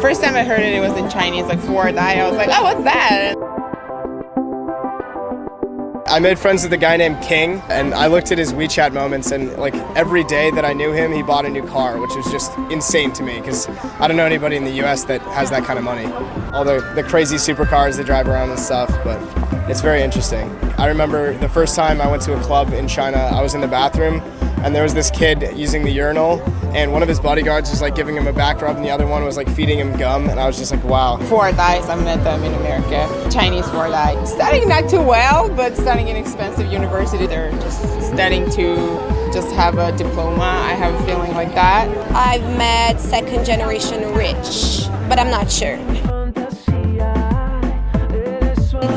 First time I heard it, it was in Chinese, like富二代. I was like, oh, what's that? I made friends with a guy named King, and I looked at his WeChat moments, and like every day that I knew him, he bought a new car, which was just insane to me because I don't know anybody in the US that has that kind of money. All the crazy supercars they drive around and stuff, but it's very interesting. I remember the first time I went to a club in China, I was in the bathroom, and there was this kid using the urinal, and one of his bodyguards was like giving him a back rub, and the other one was like feeding him gum, and I was just like, wow.富二代, I met them in America. Chinese富二代. Studying not too well, but studying in expensive university. They're just studying to just have a diploma. I have a feeling like that. I've met second generation rich, but I'm not sure.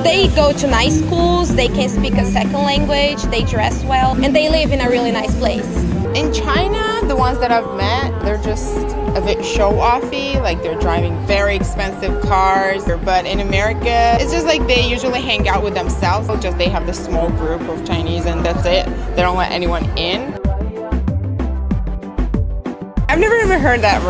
They go to nice schools, they can speak a second language, they dress well, and they live in a really nice place. In China, the ones that I've met, they're just a bit show-offy, like they're driving very expensive cars. But in America, it's just like they usually hang out with themselves. Just they have this small group of Chinese and that's it. They don't let anyone in. I've never even heard that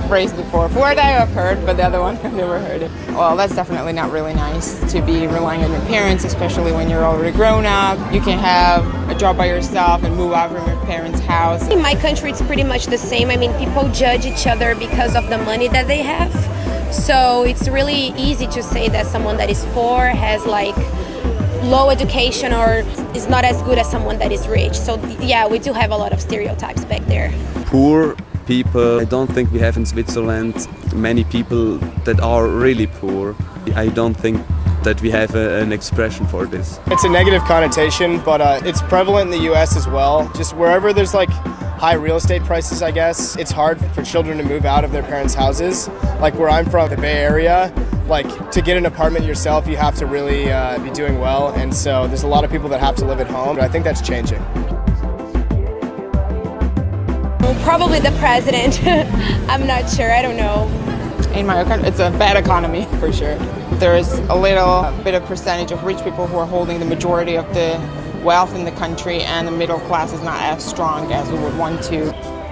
phrase before.富二代I've heard, but the other one I've never heard it. Well, that's definitely not really nice to be relying on your parents, especially when you're already grown up. You can have a job by yourself and move out from your parents' house. In my country, it's pretty much the same. I mean, people judge each other because of the money that they have. So it's really easy to say that someone that is poor has like low education or is not as good as someone that is rich. So yeah, we do have a lot of stereotypes back there. Poor people, I don't think we have in Switzerland many people that are really poor. I don't think that we have an expression for this. It's a negative connotation, but it's prevalent in the US as well. Just wherever there's like high real estate prices, I guess, it's hard for children to move out of their parents' houses. Like where I'm from, the Bay Area, like to get an apartment yourself, you have to really be doing well. And so there's a lot of people that have to live at home, but I think that's changing. Probably the president. I'm not sure, I don't know. In my country, it's a bad economy for sure. There's a little bit of percentage of rich people who are holding the majority of the wealth in the country, and the middle class is not as strong as we would want to.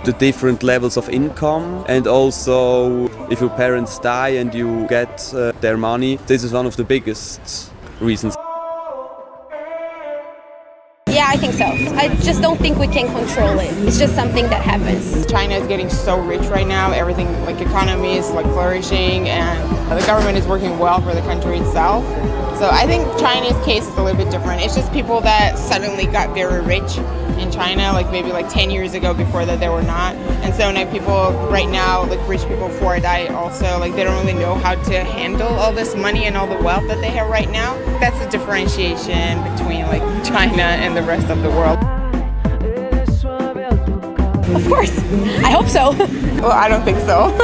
The different levels of income, and also if your parents die and you get their money, this is one of the biggest reasons. Yeah, I think so. I just don't think we can control it. It's just something that happens. China is getting so rich right now. Everything, like economy is like flourishing, and the government is working well for the country itself. So I think China's case is a little bit different. It's just people that suddenly got very rich in China, like maybe like 10 years ago. Before that they were not. And so now people right now, like rich people富二代also, like they don't really know how to handle all this money and all the wealth that they have right now. That's the differentiation between like China and the rest of the world. Of course, I hope so. Well, I don't think so.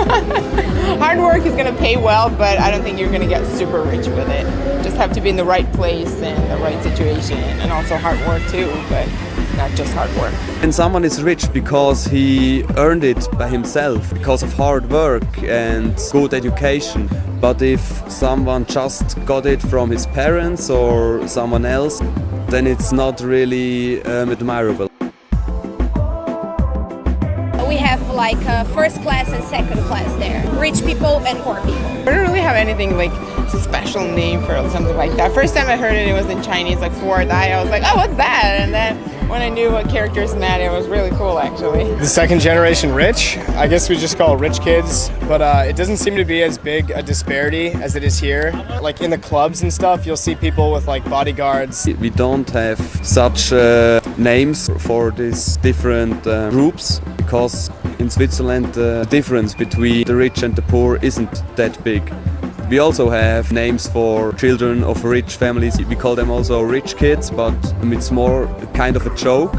Hard work is going to pay well, but I don't think you're going to get super rich with it. Just have to be in the right place and the right situation, and also hard work too, but not just hard work. And someone is rich because he earned it by himself, because of hard work and good education. But if someone just got it from his parents or someone else, then it's not really admirable. We have like first class and second class there. Rich people and poor people. I don't really have anything like special name for something like that. First time I heard it, it was in Chinese, like富二代. I was like, oh, what's that? And then when I knew what characters meant, it was really cool actually. The second generation rich, I guess we just call rich kids, but it doesn't seem to be as big a disparity as it is here. Like in the clubs and stuff, you'll see people with like bodyguards. We don't have such names for these different groups, because in Switzerland the difference between the rich and the poor isn't that big. We also have names for children of rich families. We call them also rich kids, but it's more kind of a joke.